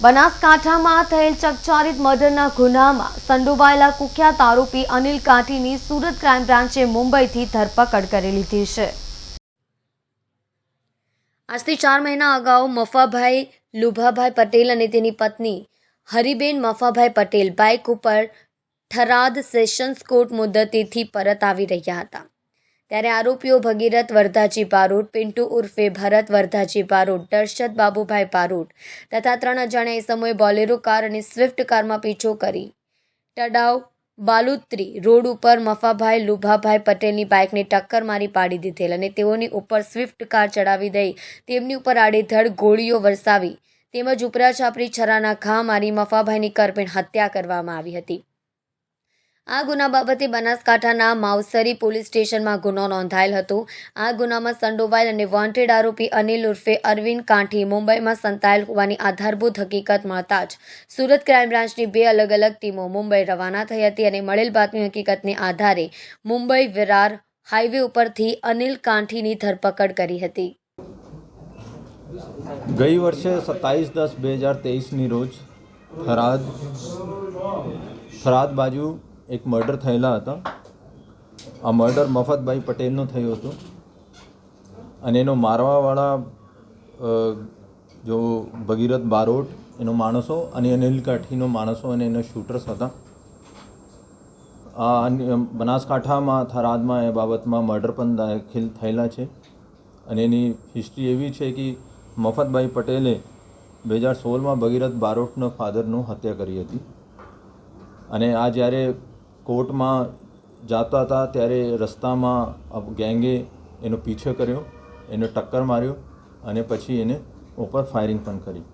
બનાસકાંઠામાં થયેલ ચકચારિત મર્ડરના ગુનામાં સંડોવાયેલા કુખ્યાત આરોપી અનિલ કાંઠીની સુરત ક્રાઇમ બ્રાન્ચે મુંબઈથી ધરપકડ કરી લીધી છે। આજથી 4 મહિના અગાઉ મફાભાઈ લુભાભાઈ પટેલ અને તેની પત્ની હરિબેન મફાભાઈ પટેલ બાઇક ઉપર થરાદ સેશન્સ કોર્ટ મુદ્દતેથી પરત આવી રહ્યા હતા, ત્યારે આરોપીઓ ભગીરથ વરદાજી બારોટ, પિન્ટુ ઉર્ફે ભરત વરદાજી બારોટ, દર્શત બાબુભાઈ બારોટ તથા 3 અજાણ્યા ઇસમોએ બોલેરો કાર અને સ્વિફ્ટ કારમાં પીછો કરી તડાવ બાલુત્રી રોડ ઉપર મફાભાઈ લુભાભાઈ પટેલની બાઇકને ટક્કર મારી પાડી દીધેલ અને તેઓની ઉપર સ્વિફ્ટ કાર ચડાવી દઈ તેમની ઉપર આડેધડ ગોળીઓ વરસાવી તેમજ ઉપરા છાપરી છરાના ઘા મારી મફાભાઈની કરપીણ હત્યા કરવામાં આવી હતી। આ ગુના બાબતે બનાસકાંઠાના માવસરી પોલીસ સ્ટેશનમાં ગુનો નોંધાયેલ હતો। આ ગુનામાં સંડોવાયેલ અને વોન્ટેડ આરોપી અનિલ ઉર્ફે અરવિંદ કાંઠી મુંબઈમાં સંતાયેલ હોવાની આધારભૂત હકીકત મળતા જ સુરત ક્રાઇમ બ્રાન્ચની 2 અલગ અલગ ટીમો મુંબઈ રવાના થઈ હતી અને મળેલ બાતમી હકીકતને આધારે મુંબઈ વિરાર હાઈવે ઉપરથી અનિલ કાંઠીની ધરપકડ કરી હતી। ગઈ વર્ષે 27/10/2023ની રોજ થરાદ બાજુ એક મર્ડર થયેલા હતા। આ મર્ડર મફતભાઈ પટેલનો થયો હતો અને એનો મારવાવાળા જો ભગીરથ બારોટ એનો માણસો અને અનિલ કાઠીનો માણસો અને એના શૂટર્સ હતા। આ બનાસકાંઠામાં થરાદમાં એ બાબતમાં મર્ડર પણ દાખલ થયેલા છે અને એની હિસ્ટ્રી એવી છે કે મફતભાઈ પટેલે 2016માં ભગીરથ બારોટના ફાધરનું હત્યા કરી હતી અને આ જ્યારે કોર્ટમાં જતા હતા ત્યારે રસ્તામાં ગેંગે એનો પીછો કર્યો, એને ટક્કર માર્યો અને પછી એને ઉપર ફાયરિંગ પણ કરી।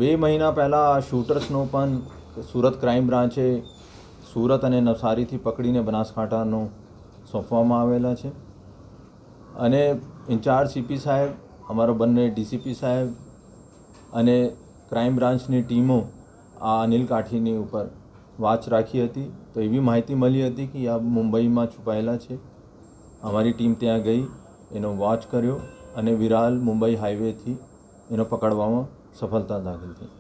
2 મહિના પહેલાં આ શૂટર્સનો પણ સુરત ક્રાઇમ બ્રાન્ચે સુરત અને નવસારીથી પકડીને બનાસકાંઠાનો સોંપવામાં આવેલા છે અને ઇન્ચાર્જ સીપી સાહેબ, અમારા બંને ડીસીપી સાહેબ અને ક્રાઇમ બ્રાન્ચની ટીમો આ અનિલ કાઠીની ઉપર વાચ રાખી હતી। તો એવી માહિતી મળી હતી કે આ મુંબઈમાં છુપાયેલા છે। અમારી ટીમ ત્યાં ગઈ, એનો વોચ કર્યો અને વિરાલ મુંબઈ હાઈવેથી એનો પકડવામાં સફળતા દાખલ થઈ।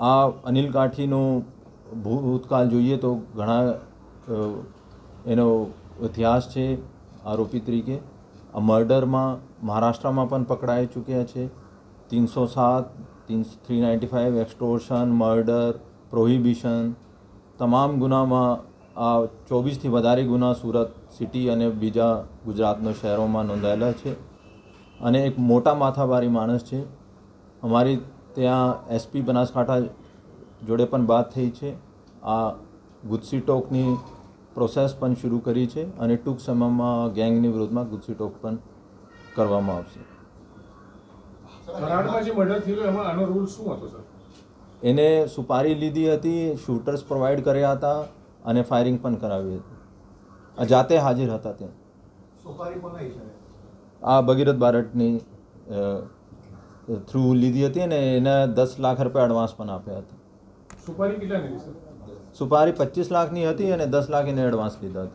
આ અનિલ કાઠીનો ભૂતકાળ જોઈએ તો ઘણા એનો ઇતિહાસ છે આરોપી તરીકે। આ મર્ડરમાં મહારાષ્ટ્રમાં પણ પકડાઈ ચૂક્યા છે। 307, 395 એક્સટોર્શન, મર્ડર, પ્રોહિબિશન તમામ ગુનામાં આ 24થી વધારે ગુના સુરત સિટી અને બીજા ગુજરાતના શહેરોમાં નોંધાયેલા છે અને એક મોટા માથાભારી માણસ છે। અમારી ત્યાં એસપી બનાસકાંઠા જોડે પણ વાત થઈ છે। આ ગુજસીટોકની પ્રોસેસ પણ શરૂ કરી છે અને ટૂંક સમયમાં ગેંગની વિરુદ્ધમાં ગુજસીટોક પણ કરવામાં આવશે। એને સુપારી લીધી હતી, શૂટર્સ પ્રોવાઈડ કર્યા હતા અને ફાયરિંગ પણ કરાવી હતી। જાતે હાજર હતા ત્યાં। આ ભગીરથ બારોટની થ્રુ લીધી હતી અને એને 10 લાખ રૂપિયા એડવાન્સ પણ આપ્યા હતા। સુપારી 25 લાખની હતી અને 10 લાખ એને એડવાન્સ લીધા હતા।